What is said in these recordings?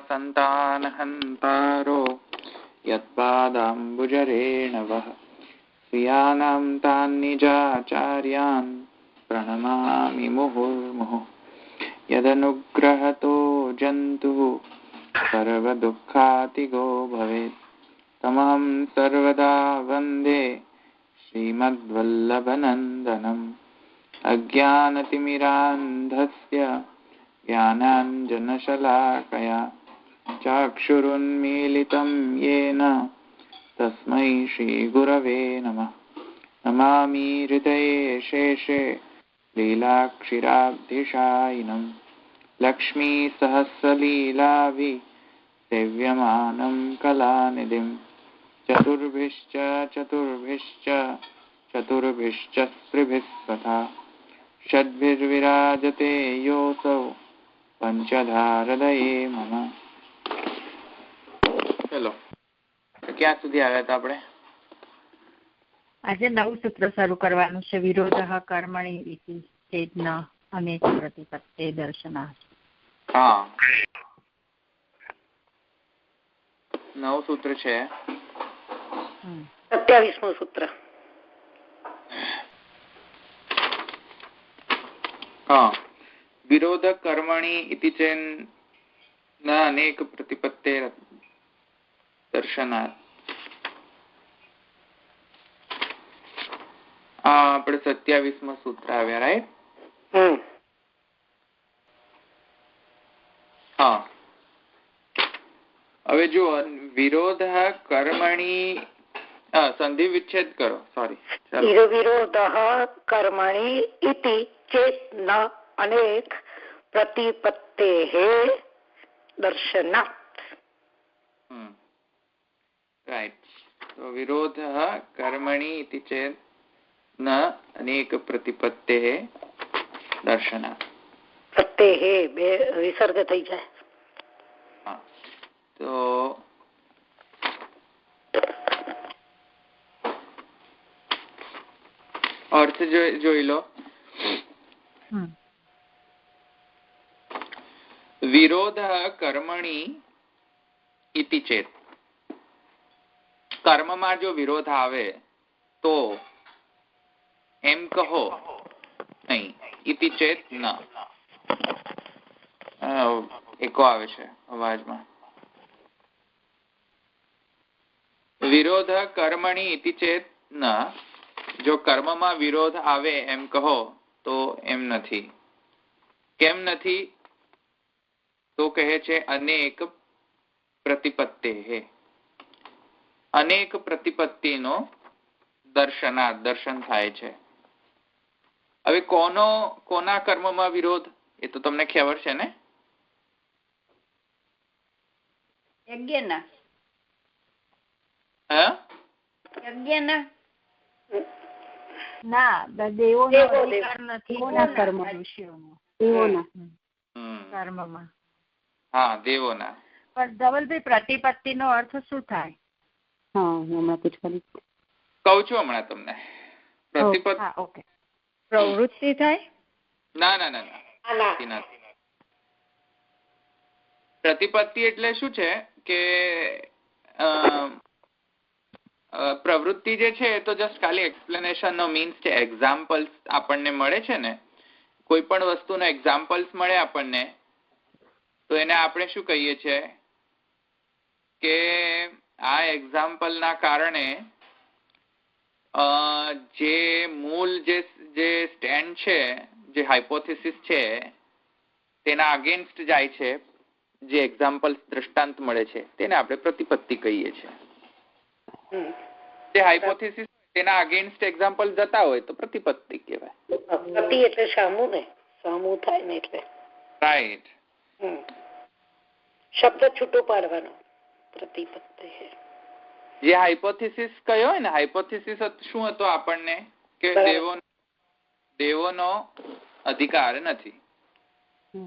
संतानहन्तारो यत्पादाम्बुजरेणवः स्वीयानां तान् निजाचार्यान् प्रणमामि मुहुर्मुहुः यदनुग्रहतो जन्तुः सर्वदुःखातिगो भवेत् तमहं सर्वदा वन्दे श्रीमद्वल्लभनन्दनम् अज्ञानतिमिरान्धस्य ज्ञानाञ्जनशलाकया चाक्षुरुन्मीलितं येन तस्मै श्रीगुरवे नमः। नमामि हृदये शेषे लीलाक्षिराब्धिशायिनं लक्ष्मीसहस्रलीलाभिसेव्यमानं कलानिधिं चतुर्भिश्च स्त्रिभिस्वथा षड्भिर्विराजते योऽसौ पंचधारदये मम। चलो ક્યાં સુધી આવ્યા હતા આપણે? આજે નવું સૂત્ર શરૂ કરવાનું છે. વિરોધઃ કર્મણિ ઇતિ ચેતન અનેક પ્રતિપત્તે દર્શનાર્થ. હા, નવું સૂત્ર છે. 27મું સૂત્ર. હા, વિરોધ કર્મણિ ઇતિ ચેન અનેક પ્રતિપત્તે દર્શનાર્થ. આપણે 27માં સૂત્ર આવ્યા, રાઈટ? હા, હવે જો વિરોધ કર્મણી સંધિ વિચ્છેદ કરો. સોરી, વિરોધ કર્મણી ઇતિ ચેત ન અનેક પ્રતિપત્તે દર્શનાર્થ. રાઈટ. તો વિરોધ કર્મણી ઇતિ ચેત ન અનેક પ્રતિપત્તે દર્શનાર્થ. પ્રત્યે બે વિસર્ગ થઈ જાય. હા, તો અર્થ જોઈ લો. વિરોધ કર્મણી ઇતિ ચેત, કર્મમાં જો વિરોધ આવે તો એમ કહો નહીં. ઇતિ ચેત ન, એકો આવે છે અવાજમાં. વિરોધ કર્મણી ઇતિ ચેત ન, જો કર્મમાં વિરોધ આવે એમ કહો તો એમ નથી. કેમ નથી? તો કહે છે અનેક પ્રતિપત્તે, અનેક પ્રતિપત્તિનો દર્શન થાય છે. હવે કોના કર્મમાં વિરોધ એ તો તમને ખબર છે ને? યજ્ઞના. ના, દેવોનો અધિકાર નથી કર્મ ઋષિઓનો કર્મમાં. હા, દેવોના. પણ ધવલભાઈ, પ્રતિપત્તિનો અર્થ શું થાય? કહું છું હમણાં તમને. પ્રવૃત્તિ થાય? ના. પ્રતિપત્તિ એટલે શું છે કે પ્રવૃત્તિ જે છે એ તો જસ્ટ ખાલી એક્સપ્લેનેશન નો મીન્સ છે. એક્ઝામ્પલ્સ આપણને મળે છે ને, કોઈ પણ વસ્તુનો એક્ઝામ્પલ્સ મળે આપણને, તો એને આપણે શું કહીએ છીએ કે આ એક્ઝામ્પલ ના કારણે જે મૂળ જે સ્ટેન્ડ છે, જે હાઇપોથેસિસ છે, તેના અગેન્સ્ટ જાય છે. જે એક્ઝામ્પલ દ્રષ્ટાંત મળે છે તેને આપણે પ્રતિપત્તિ કહીએ છીએ. જે હાઇપોથેસિસ તેના અગેન્સ્ટ એક્ઝામ્પલ જતા હોય તો પ્રતિપત્તિ કહેવાય. પ્રતિ એટલે સામું ને, સામું થાય ને એટલે. રાઈટ. શબ્દ છૂટો પાડવાનો પ્રતિપત્તિ. જે હાઇપોથેસિસ કયો હોય ને, હાઇપોથેસિસ શું હતો આપણને કે દેવોનો અધિકાર નથી.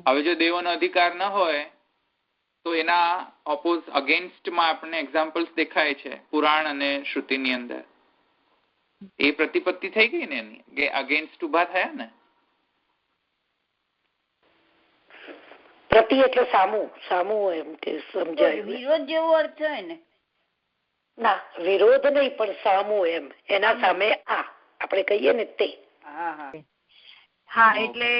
હવે જો દેવોનો અધિકાર ન હોય તો એના અગેન્સ્ટમાં આપણને એક્ઝામ્પલ્સ દેખાય છે પુરાણ અને શ્રુતિની અંદર. એ પ્રતિપત્તિ થઈ ગઈ ને, એની અગેન્સ્ટ ઉભા થયા ને. પ્રતિ એટલે સામું સામું એમ કે સમજાય. વિરોધ જેવો અર્થ હોય ને? ના, વિરોધ નહીં, પણ સામું એમ, એના સામે આ આપણે કહીએ ને તે. હા, એટલે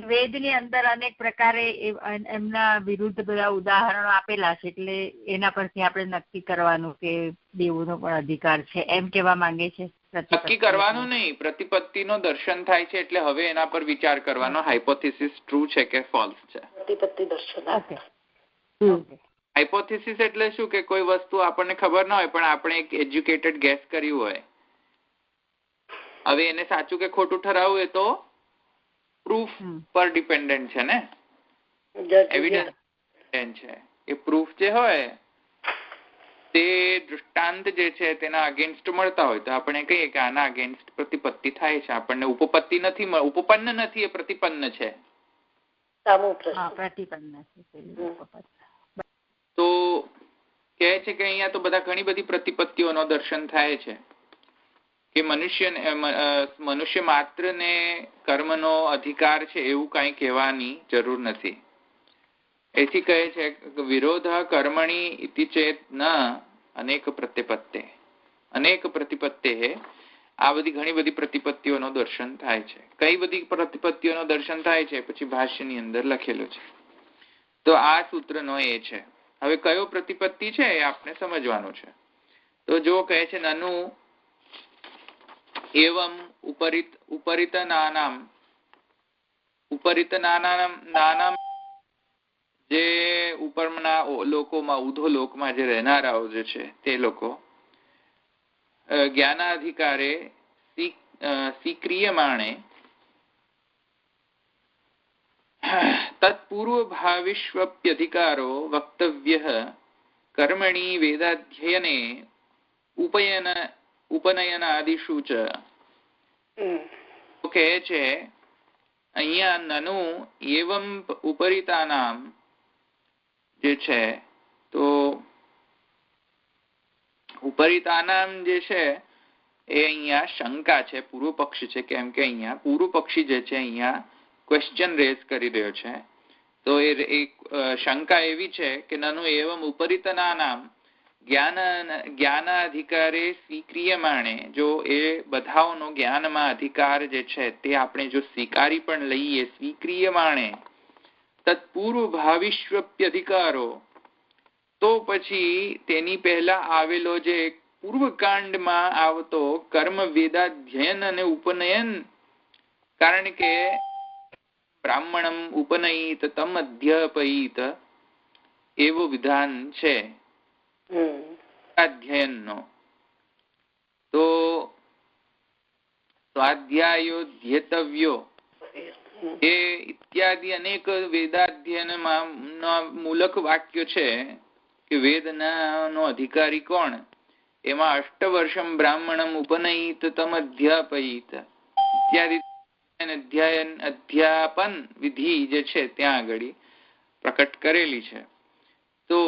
વેદની અંદર અનેક પ્રકારે એમના વિરુદ્ધ બધા ઉદાહરણો આપેલા છે, એટલે એના પરથી આપણે નક્કી કરવાનું કે દેવોનો પણ અધિકાર છે એમ કેવા માંગે છે. નક્કી કરવાનું નહીં, પ્રતિપત્તિનો દર્શન થાય છે એટલે હવે એના પર વિચાર કરવાનો, હાઇપોથિસિસ ટ્રુ છે કે ફોલ્સ છે. પ્રતિપત્તિ દર્શન. હાઇપોથિસિસ એટલે શું કે કોઈ વસ્તુ આપણને ખબર ના હોય પણ આપણે એક એજ્યુકેટેડ ગેસ કર્યું હોય, હવે એને સાચું કે ખોટું ઠરાવવું એ તો પ્રૂફ પર ડિપેન્ડન્ટ છે ને, એવિડન્સ છે. એ પ્રૂફ જે હોય તે દૃષ્ટાંત જે છે તેના અગેન્સ્ટ મળતા હોય તો આપણે કહીએ કે આના અગેન્સ્ટ પ્રતિપત્તિ થાય છે. આપણને ઉપપત્તિ નથી, ઉપપન્ન નથી, એ પ્રતિપન્ન છે. તો કહે છે કે અહીંયા તો બધા ઘણી બધી પ્રતિપત્તિઓનો દર્શન થાય છે કે મનુષ્ય માત્ર ને કર્મનો અધિકાર છે એવું કઈ કહેવાની જરૂર નથી. એથી કહે છે વિરોધ કર્મણી ઇતિ ચેત ન અનેક પ્રતિપત્તે, અનેક પ્રતિપત્તે. આ બધી ઘણી બધી પ્રતિપત્તિઓનો દર્શન થાય છે. કઈ બધી પ્રતિપત્તિઓનો દર્શન થાય છે પછી ભાષ્યની અંદર લખેલું છે. તો આ સૂત્રનો એ છે. હવે કયો પ્રતિપત્તિ છે એ આપણે સમજવાનું છે. તો જો કહે છે નનુ એવમ ઉપરિતનાનામ જે ઉપરના લોકોમાં ઉધો લોકમાં જે રહેનારાઓ જે છે તે લોકો જ્ઞાનાધિકારે સ્વીક્રિયમાણે તત્પૂર્વભાવિષ્વપ્યધિકારો વક્તવ્યઃ કર્મણિ વેદાધ્યયને ઉપનયનાદિષુ ચ. કહે છે અહીંયા નનુ એવમ ઉપરિતાનામ જે છે, તો ઉપરિતાનામ જે છે એ અહીંયા શંકા છે, પૂર્વ પક્ષ છે. કેમ કે અહીંયા પૂર્વ પક્ષી જે છે અહીંયા ક્વેશ્ચન રેઝ કરી રહ્યો છે. તો એ શંકા એવી છે કે નનુ એવમ ઉપરિતનાનામ જ્ઞાનાધિકારે સ્વીક્રિયમાણે, જો એ બધાઓનો જ્ઞાનમાં અધિકાર જે છે તે આપણે જો સ્વીકારી પણ લઈએ, સ્વીક્રિયમાણે તત્પૂર્વ ભાવિષ્વપ્યધિકારો, તો પછી તેની પહેલા આવેલો જે પૂર્વકાંડમાં આવતો કર્મ વેદાધ્યયન અને ઉપનયન, કારણ કે બ્રાહ્મણમ ઉપનયિત તમ અધ્યાપયિત એવો વિધાન છે અધ્યયનનો. તો સ્વાધ્યાયો ધ્યેતવ્યો એ ઇત્યાદિ અનેક વેદાધ્યયનમાં મૂલક વાક્યો છે કે વેદનો અધિકારી કોણ, એમાં અષ્ટવર્ષમ બ્રાહ્મણમ ઉપનયિત તમ અધ્યાપયિત ઇત્યાદિ અધ્યાપન વિધિ જે છે ત્યાં આગળ પ્રકટ કરેલી છે. તો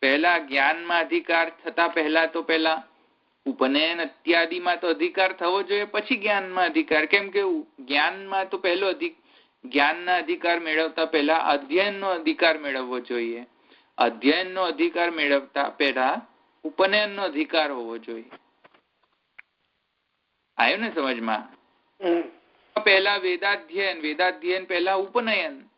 પહેલા જ્ઞાનમાં અધિકાર થતા પહેલા તો પહેલા ઉપનયન ઇત્યાદિમાં તો અધિકાર થવો જોઈએ, પછી જ્ઞાનમાં અધિકાર. કેમ કે જ્ઞાનમાં તો પહેલો જ્ઞાનના અધિકાર મેળવતા પહેલા અધ્યયનનો અધિકાર મેળવવો જોઈએ. અધ્યયનનો અધિકાર મેળવતા પહેલા ઉપનયનનો અધિકાર હોવો જોઈએ. આવ્યું ને સમજમાં? પહેલા વેદાધ્યયન, વેદાધ્યયન પહેલા ઉપનયન.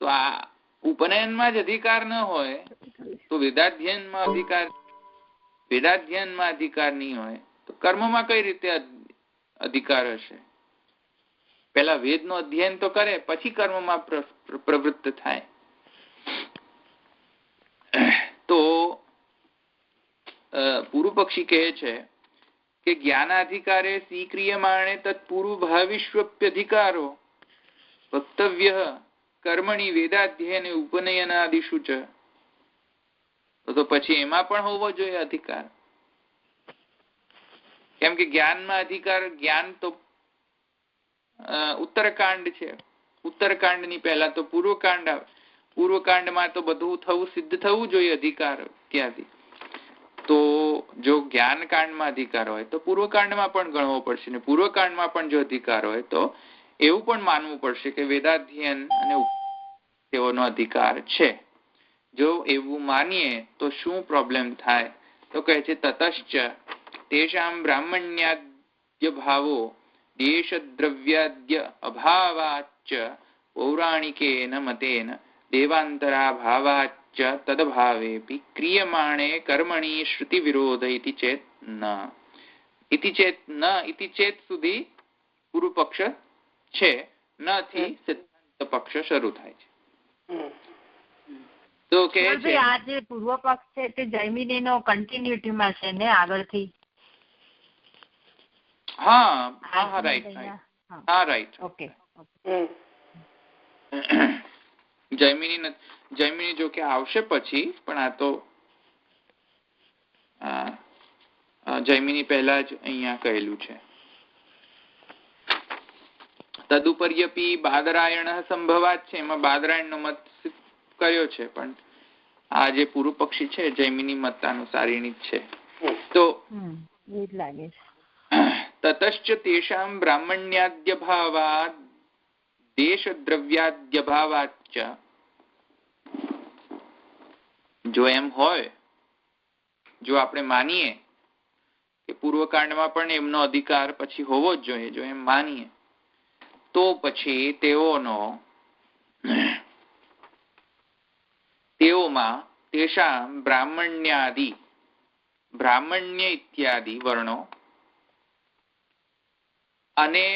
તો આ ઉપનયનમાં જ અધિકાર ન હોય તો વેદાધ્યયનમાં અધિકાર નહીં હોય તો કર્મમાં કઈ રીતે અધિકાર હશે? પેલા વેદનો અધ્યયન તો કરે પછી કર્મમાં પ્રવૃત્ત થાય. તો પૂર્વ પક્ષી કહે છે કે જ્ઞાનાધિકારે સ્વીક્રિયમાણે તત્પૂર્વ ભાવિષ્વપ્યધિકારો વક્તવ્ય કર્મણી વેદાધ્યયન ઉપનયનાદિષુ ચ. તો પછી એમાં પણ હોવો જોઈએ અધિકાર. કેમ કે જ્ઞાનમાં અધિકાર, જ્ઞાન તો ઉત્તરકાંડ છે. ઉત્તરકાંડની પહેલા તો પૂર્વકાંડ આવે. પૂર્વકાંડમાં તો બધું સિદ્ધ થવું જોઈએ અધિકાર ત્યાંથી. તો જો જ્ઞાનકાંડમાં અધિકાર હોય તો પૂર્વકાંડમાં પણ ગણવો પડશે, ને પૂર્વકાંડમાં પણ જો અધિકાર હોય તો એવું પણ માનવું પડશે કે વેદાધ્યયન અને તેઓનો અધિકાર છે. જો એવું માનીએ તો શું પ્રોબ્લેમ થાય? તો કહે છે તતશ્ચ તેષાં બ્રાહ્મણ્યાદ્ય ભાવો દેશદ્રવ્યાદ્ય અભાવાચ્ચ પૌરાણિકેન મતેન દેવાંતરાભાવાચ્ચ તદભાવેપી ક્રિયમાણે કર્મણિ શ્રુતિ વિરોધ ઇતિ ચેત ન ઇતિ ચેત સુધી પૂર્વ પક્ષ છે, નથી સિદ્ધાંત પક્ષ શરૂ થાય છે. તો કે છે આ જે પૂર્વ પક્ષ છે તે જૈમિનીનો કન્ટિન્યુટીમાં છે ને આગળથી? હા રાઈટ. ઓકે. જૈમિની જો કે આવશે પછી, પણ આ તો જૈમિની પહેલા જ અહીંયા કહેલું છે. તદુપર્યપી બાદરાયણ સંભવાત છે, એમાં બાદરાયણનો મત કર્યો છે, પણ આ જે પૂર્વ પક્ષી છે જૈમિની મત અનુસારીની જ છે. તો લાગે તતશ્ચ તેષાં બ્રાહ્મણ્યાદ્ય ભાવાદ દેશદ્રવ્યાદ્ય ભાવાચ્ચ, જો એમ હોય, જો આપણે માનીએ કે પૂર્વકાંડમાં પણ એમનો અધિકાર પછી હોવો જ જોઈએ, જો એમ માનીએ તો પછી તેઓમાં તેષાં બ્રાહ્મણ્ય ઇત્યાદિ વર્ણો અને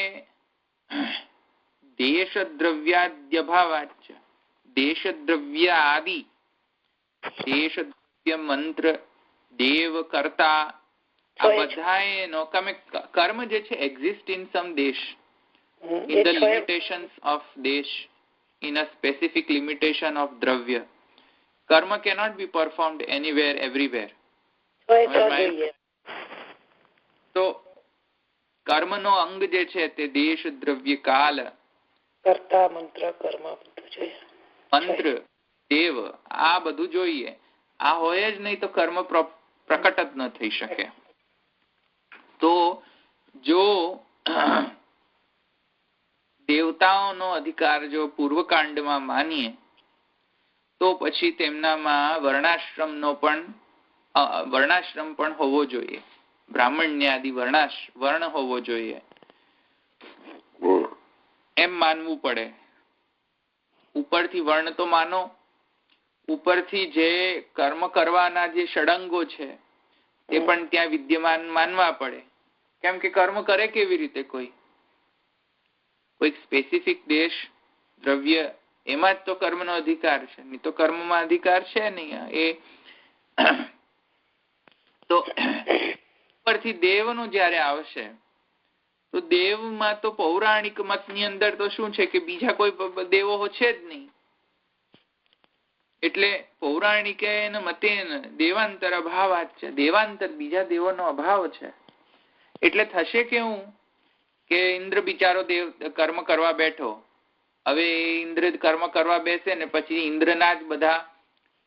દેશદ્રવ્યાદ્ય ભાવાચ્ચ, દેશદ્રવ્ય મંત્ર, દેવ, કર્તા, આ બધાનો કર્મ જે છે એક્ઝિસ્ટ ઇન સમ દેશ, in the limitations of desh, in a specific limitation of dravya. Karma cannot be performed anywhere, everywhere. તો કર્મનો અંગ જે છે તે દેશ, દ્રવ્ય, કાલ, કર્તા, મંત્ર, કર્મ બધું જોઈએ. મંત્ર, દેવ, આ બધું જોઈએ. આ હોય જ નહીં તો કર્મ પ્રકટ જ ન થઈ શકે. તો જો દેવતાઓનો અધિકાર જો પૂર્વકાંડમાં માનીએ તો પછી તેમનામાં વર્ણાશ્રમ પણ હોવો જોઈએ, બ્રાહ્મણ્યાદિ વર્ણ હોવો જોઈએ, એમ માનવું પડે. ઉપરથી વર્ણ તો માનો, ઉપરથી જે કર્મ કરવાના જે ષડંગો છે તે પણ ત્યાં વિદ્યમાન માનવા પડે. કેમ કે કર્મ કરે કેવી રીતે? કોઈ સ્પેસિફિક દેશ, દ્રવ્ય, એમાં જ તો કર્મનો અધિકાર છે, નહીં તો કર્મમાં અધિકાર છે નહીં. એ તો ઉપરથી દેવનો જયારે આવશે તો દેવમાં તો પૌરાણિક મતની અંદર તો શું છે કે બીજા કોઈ દેવો છે જ નહીં. એટલે પૌરાણિકે મતેન દેવાંતર અભાવાત છે, દેવાંતર બીજા દેવોનો અભાવ છે. એટલે થશે કેવું કે ઇન્દ્ર બિચારો કર્મ કરવા બેઠો, હવે ઇન્દ્ર કર્મ કરવા બેસે ને પછી ઇન્દ્રના જ બધા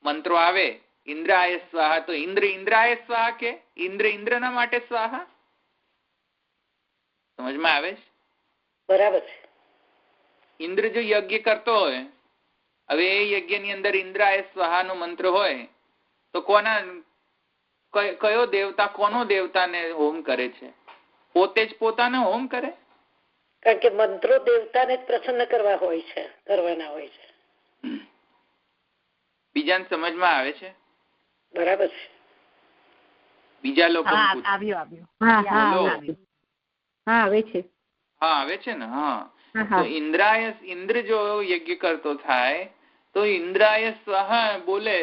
મંત્રો આવે, ઇન્દ્રાય સ્વાહા, તો ઇન્દ્રાય સ્વાહા કે ઇન્દ્રના માટે સ્વાહા. સમજમાં આવે છે? બરાબર. ઇન્દ્ર જો યજ્ઞ કરતો હોય, હવે એ યજ્ઞની અંદર ઇન્દ્રાય સ્વાહાનો મંત્ર હોય તો કયો દેવતા કોનો દેવતાને હોમ કરે છે? પોતે જ પોતાને હોમ કરે. કારણ કે મંત્રો દેવતાને જ પ્રસન્ન કરવાના હોય છે. બીજાને સમજમાં આવે છે? બરાબર છે. બીજા લોકો આવે છે. આવે છે ને. તો ઇન્દ્ર જો યજ્ઞ કરતો થાય તો ઇન્દ્રાય સ્વાહા બોલે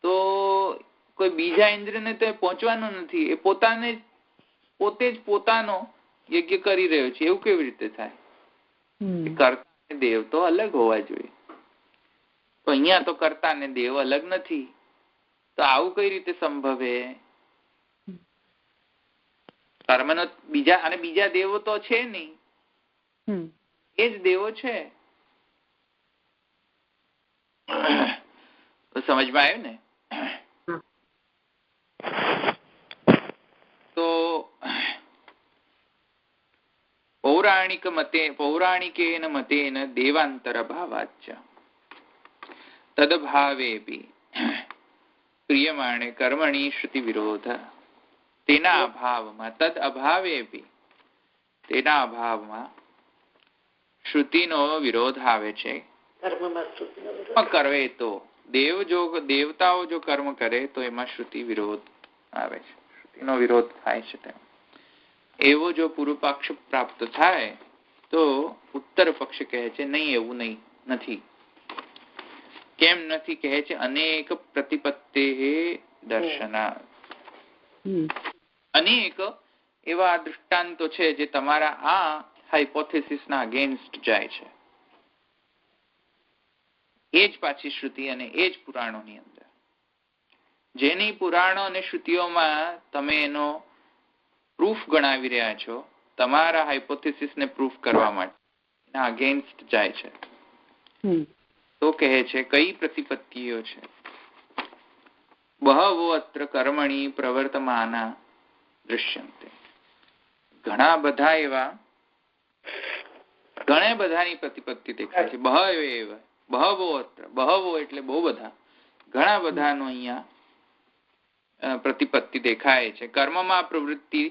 તો કોઈ બીજા ઇન્દ્રને તો પહોંચવાનું નથી. એ પોતે જ પોતાનો યજ્ઞ કરી રહ્યો છે. એવું કેવી રીતે થાય? કર્તા ને દેવ તો અલગ હોવા જોઈએ. તો અહીંયા તો કર્તા ને દેવ અલગ નથી. તો આવું કઈ રીતે સંભવે? કર્મનો બીજા દેવો તો છે નહીં, એ જ દેવો છે. તો સમજમાં આવ્યું ને? તો પૌરાણિકેન મતેન દેવાંતર ભાવાચ્ચ તદભાવેપી પ્રિયમાણે કર્મણી શ્રુતિ વિરોધ તેના અભાવમાં તદ અભાવેપી તેના અભાવમાં શ્રુતિનો વિરોધ આવે છે. કરે તો દેવતાઓ જો કર્મ કરે તો એમાં શ્રુતિ વિરોધ આવે છે, શ્રુતિનો વિરોધ થાય છે. તેમ એવો જો પૂર્વ પક્ષ પ્રાપ્ત થાય તો ઉત્તર પક્ષ કહે છે નહીં, એવું નથી. કેમ નથી? કહે છે અનેક પ્રતિપત્તે દર્શના. અનેક એવા દૃષ્ટાંતો છે જે તમારા આ હાઇપોથેસિસ ના અગેન્સ્ટ જાય છે. એ જ પાછી શ્રુતિ અને એ જ પુરાણોની અંદર, જેની પુરાણો અને શ્રુતિઓમાં તમે એનો પ્રૂફ ગણાવી રહ્યા છો તમારા હાઇપોથેસિસ ને પ્રૂફ કરવા માટે, એના અગેન્સ્ટ જાય છે. તો કહે છે કઈ પ્રતિપત્તિઓ છે? બહવો અત્ર કર્મણી પ્રવર્તમાના દૃશ્યંતે. ઘણા બધાની પ્રતિપત્તિ દેખાય છે. બહવો અત્ર, બહવો એટલે બહુ બધા, ઘણા બધાનો અહીંયા પ્રતિપત્તિ દેખાય છે. કર્મમાં પ્રવૃત્તિ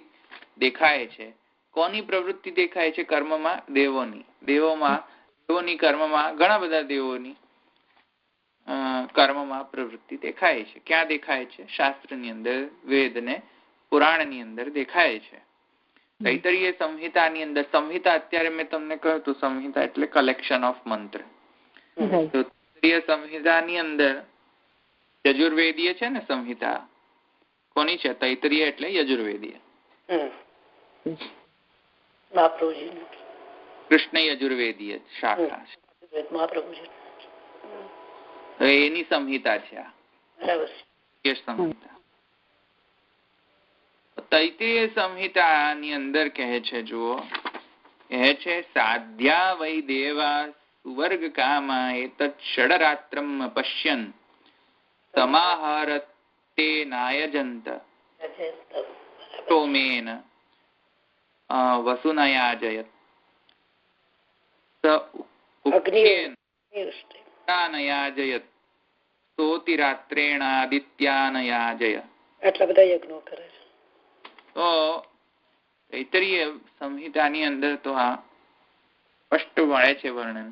દેખાય છે. કોની પ્રવૃત્તિ દેખાય છે? કર્મમાં દેવોની. દેવોની કર્મમાં, ઘણા બધા દેવોની કર્મમાં પ્રવૃત્તિ દેખાય છે. ક્યાં દેખાય છે? શાસ્ત્રની અંદર, વેદ ને પુરાણની અંદર દેખાય છે. તૈતરીય સંહિતાની અંદર, સંહિતા અત્યારે મેં તમને કહ્યું હતું, સંહિતા એટલે કલેક્શન ઓફ મંત્ર. તો તૈતરીય સંહિતાની અંદર યજુર્વેદીય છે ને સંહિતા, કોની છે? તૈતરીય એટલે યજુર્વેદીય, કૃષ્ણ યજુર્વેદીય શાખા એની સંહિતા છે આ સંહિતા. તૈતરીય સંહિતાની અંદર કહે છે, જુઓ, કહે છે સાધ્યા વૈ દેવા સુવર્ગ કામા એતત ષડરાત્રમ પશ્યન સમાહરતે નાયજંત તોમેન વસુનયાજયત નયાજયત સોતિરાત્રેણાદિત્યાનયાજય. આટલા બધા યજ્ઞો કરે છે. તો તૈતરીય સંહિતાની અંદર તો આ સ્પષ્ટ મળે છે વર્ણન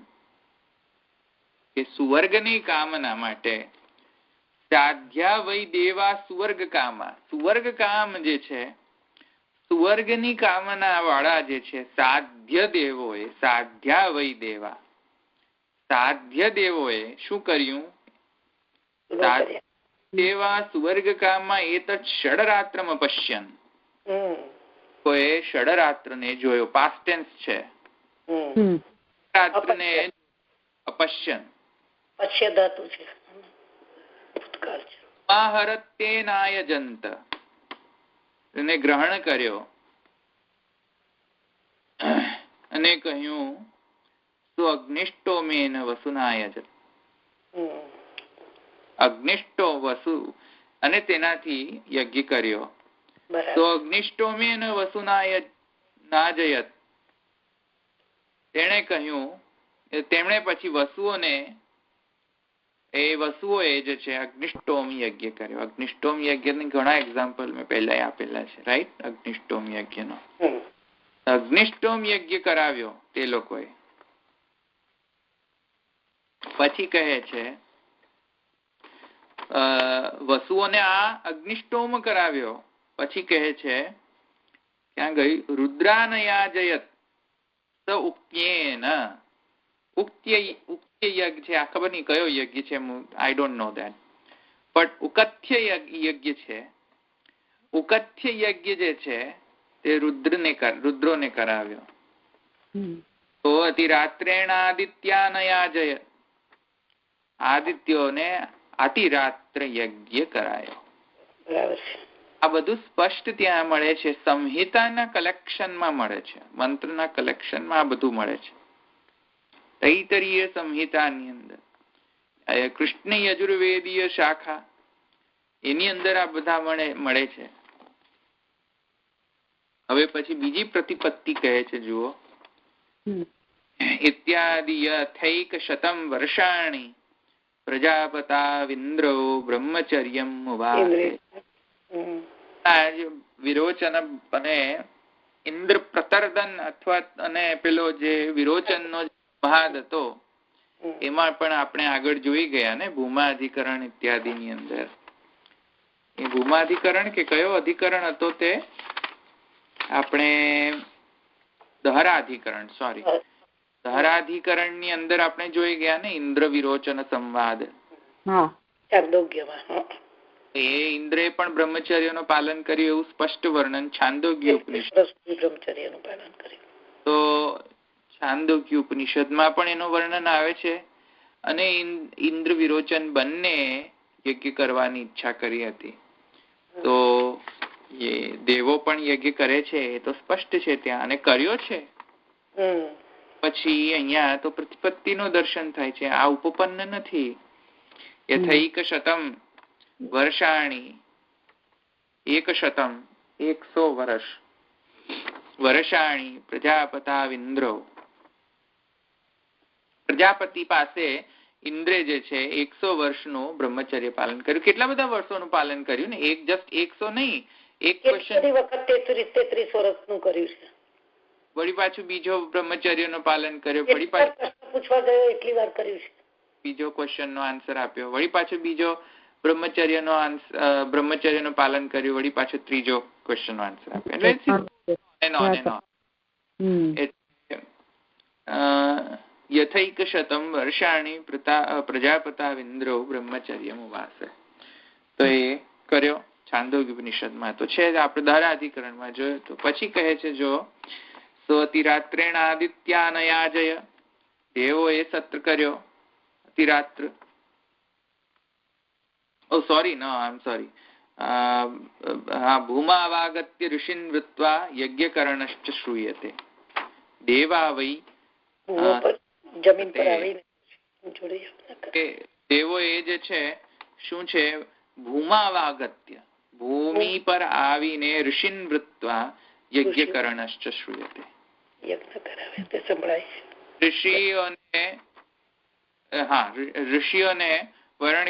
કે સુવર્ગની કામના માટે સાધ્યા વૈ દેવા સુવર્ગ કામા. સુવર્ગ કામ જે છે, સુવર્ગની કામના વાળા જે છે સાધ્ય દેવોએ, સાધ્યા વૈ દેવા, સાધ્ય દેવોએ શું કર્યું? દેવા સુવર્ગ કામમાં એતત ષડરાત્રમ પશ્યન. કોઈ ષડરાત્રને જોયો, પાસ્ટ ટેન્સ છે. રાત્રને અપશ્યન, પશ્ય ધાતુ છે. સમાહરતેનાયજંત, એને ગ્રહણ કર્યો અને કહ્યું તો અગ્નિષ્ટો મેન વસુનાયજત. અગ્નિષ્ટો વસુ અને તેનાથી યજ્ઞ કર્યો. તો અગ્નિષ્ટો મેન વસુનાયજત, તેણે કહ્યું, તેમણે પછી વસુઓને, એ વસુઓએ જે છે અગ્નિષ્ટોમ યજ્ઞ કર્યો. અગ્નિષ્ટોમ યજ્ઞની ઘણા એક્ઝામ્પલ મેં પહેલા આપેલા છે, રાઈટ? અગ્નિષ્ટોમ યજ્ઞનો અગ્નિષ્ટોમ યજ્ઞ કરાવ્યો તે લોકોએ. પછી કહે છે વસુઓને આ અગ્નિષ્ટોમ કરાવ્યો. પછી કહે છે, ક્યાં ગઈ? રુદ્રાનયાજયત સ ઉક્ત્યેન. ઉક્ત્ય યજ્ઞ છે, આ ખબર નહીં કયો યજ્ઞ છે, I don't know that, but ઉકથ્ય યજ્ઞ છે. ઉકથ્ય યજ્ઞ જે છે તે રુદ્રોને કરાવ્યો. તો અતિરાત્રેણ આદિત્યાનયાજય, આદિત્યોને અતિરાત્ર યજ્ઞ કરાયો. આ બધું સ્પષ્ટ ત્યાં મળે છે, સંહિતાના કલેક્શનમાં મળે છે, મંત્રના કલેક્શનમાં આ બધું મળે છે. તૈતરીય સંહિતાની અંદર, કૃષ્ણ યજુર્વેદીય શાખા, એની અંદર આ બધા મળે છે. હવે પછી બીજી પ્રતિપત્તિ કહે છે, જુઓ, इत्यादि यथैकशतं वर्षाणि प्रजापताविन्द्रो ब्रह्मचर्यम् उवासे. વિરોચન અને ઇન્દ્ર પ્રતર્દન અથવા અને પેલો જે વિરોચનનો ભાગ હતો એમાં પણ આપણે આગળ જોઈ ગયા ને ભૂમાધિકરણ ઇત્યાદિની અંદર. એ ભૂમાધિકરણ કે કયો અધિકરણ હતો તે આપણે દહરાધિકરણ દહરાધિકરણની અંદર આપણે જોઈ ગયા ને ઇન્દ્ર વિરોચન સંવાદ. એ ઇન્દ્રે પણ બ્રહ્મચર્યનું પાલન કર્યું એવું સ્પષ્ટ વર્ણન છાંદોગ્ય ઉપનિષદ. તો છાંદોગ્ય ઉપનિષદમાં પણ એનું વર્ણન આવે છે. અને ઇન્દ્ર વિરોચન બંને યજ્ઞ કરવાની ઈચ્છા કરી હતી. તો એ દેવો પણ યજ્ઞ કરે છે એ તો સ્પષ્ટ છે ત્યાં, અને કર્યો છે. પછી અહીંયા તો પ્રતિપત્તિનું દર્શન થાય છે, આ ઉપપન્ન નથી. યથૈક શતમ વર્ષાણી 100 વર્ષ વર્ષાણી પ્રજાપતાવિન્દ્રો. પ્રજાપતિ પાસે ઇન્દ્રે જે છે 100 વર્ષનું બ્રહ્મચર્ય પાલન કર્યું. કેટલા બધા વર્ષોનું પાલન કર્યું ને, એક જસ્ટ 100 નહીં, એક વખત 33 વર્ષનું કર્યું છે. વળી પાછું બીજો બ્રહ્મચર્યનું પાલન કર્યું, વળી પાછું પૂછવા ગયો એટલી વાર કર્યું છે, બીજો ક્વેશ્ચનનો આન્સર આપ્યો, વળી પાછું બીજો બ્રહ્મચર્યનું પાલન કર્યું, વળી પાછું ત્રીજો ક્વેશ્ચનનો આન્સર આપ્યો. એટલે યથૈક શતમ વર્ષાણી પ્રજાપતાવિન્દ્રો બ્રહ્મચર્યમ ઉવાસે. તો એ કર્યો છાંદોગ્ય ઉપનિષદમાં તો છે, આપણે દહરાધિકરણમાં જોયું. તો પછી કહે છે જો સ્વતિરાત્રેણ આદિત્યાનયાજય, દેવો એ સત્ર કર્યો અતિરાત્ર. ભૂમાવાગત્ય ઋષિન વૃત્વા યજ્ઞકરણશ્ચ શ્રૂયતે. દેવા વૈ દેવો એ જે છે શું છે, ભૂમાવાગત્ય ભૂમિ પર આવીને ઋષિન વૃત્વા યજ્ઞકરણશ્ચ શ્રૂયતે. ઋષિઓનો વર્ણ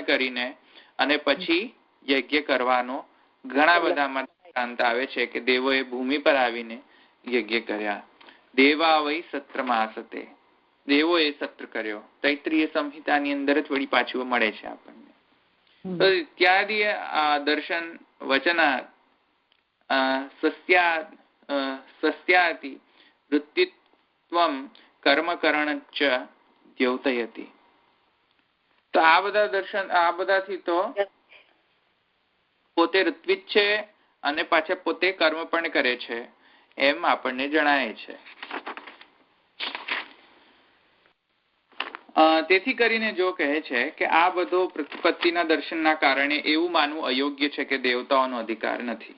કરીને અને પછી યજ્ઞ કરવાનો ઘણા બધામાં દ્રષ્ટાંત આવે છે કે દેવોએ ભૂમિ પર આવીને યજ્ઞ કર્યા. દેવા વૈ સત્રમાસતે, દેવોએ સત્ર કર્યો. તૈત્રીય સંહિતાની અંદર જ વળી પાછું મળે છે આપણને. તો ઇત્યાદિ દર્શન વચના સસ્યાતિ વૃત્તિત્વમ કર્મકરણ ચ દ્યોતયતિ. તો આ બધા દર્શન, આ બધાથી તો પોતે ઋત્વિજ છે અને પાછા પોતે કર્મ પણ કરે છે એમ આપણને જણાય છે. તેથી કરીને જો કહે છે કે આ બધો પ્રતિપત્તિના દર્શનના કારણે એવું માનવું અયોગ્ય છે કે દેવતાઓનો અધિકાર નથી.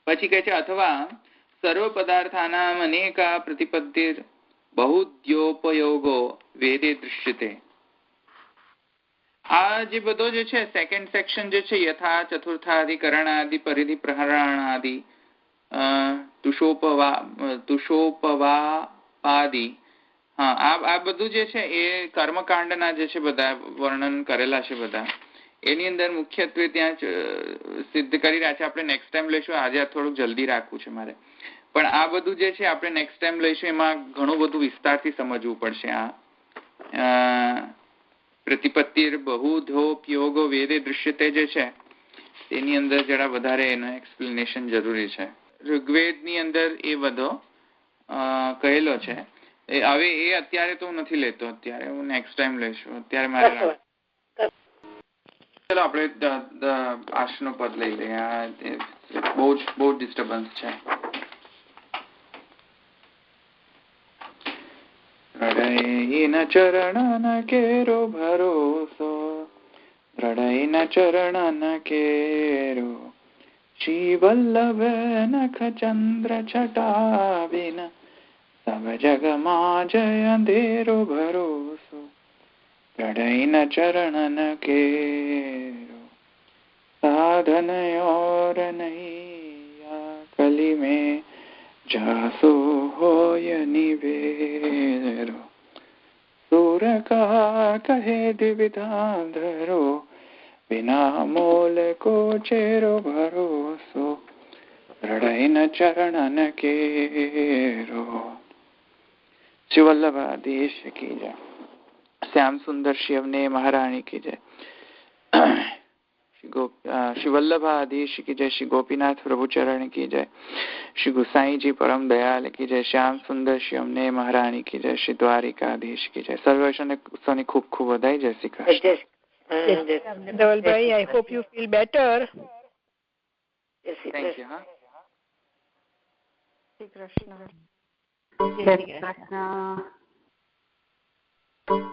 પછી કહે છે અથવા સર્વ પદાર્થાનામ અનેકા પ્રતિપત્તિર બહુદ્યોપયોગો વેદે દૃશ્યતે. આ જે બધો જે છે સેકન્ડ સેક્શન જે છે યથા ચતુર્થાધિકરણાદિ પરિધિ પ્રહરણાદિ તુષોપવાપાદિ, આ બધું જે છે એ કર્મકાંડના જે છે બધા વર્ણન કરેલા છે બધા. એની અંદર મુખ્યત્વે ત્યાં સિદ્ધ કરી રહ્યા છે. આપણે નેક્સ્ટ ટાઈમ લઈશું, આજે થોડુંક જલ્દી રાખવું છે મારે, પણ આ બધું જે છે આપણે નેક્સ્ટ ટાઈમ લઈશું. એમાં ઘણું બધું વિસ્તારથી સમજવું પડશે. આ પ્રતિપત્તિર બહુધોપયોગો વેદે દૃશ્યતે જે છે તેની અંદર જરા વધારે એનું એક્સપ્લેનેશન જરૂરી છે. ઋગ્વેદની અંદર એ બધો કહેલો છે. હવે એ અત્યારે તો હું નથી લેતો, અત્યારે હું નેક્સ્ટ ટાઈમ લઈશું. અત્યારે મારે ચલો આપણે આશનો પદ લઈ લઈએ. બહુ જ ડિસ્ટર્બન્સ છે. દ્રઢૈન ચરણ કેરો ભરોસો, દ્રઢૈન ચરણ કેરો શ્રી વલ્લભ નખ ચંદ્ર છટાવિન સબ જગમાં જય અંધેરો ભરોસો. દ્રઢૈન ચરણ કેરો સાધન और नहीं कली में જાસો હોય નિવેરો સુર કહા કહે દ્વિધાંધરો વિના મોલ કો ચેરો ભરોસો રડૈન ચરણ કેરો. શ્રી વલ્લભાધીશ કી જય. શ્યામ સુંદર શિવને મહારાણી કી જય. श्री वल्लभाधीश की जय. श्री गोपीनाथ प्रभु चरण की जय. श्री गुसाई जी परम दयाल की जय. श्याम सुंदर शिवने महारानी की जय. श्री द्वारिकाधीश की जय. सर्वेशने खूब खूब बधाई. जय Shri Krishna. Dhavalbhai, I hope you feel better. Thank you. Jai Shri Krishna.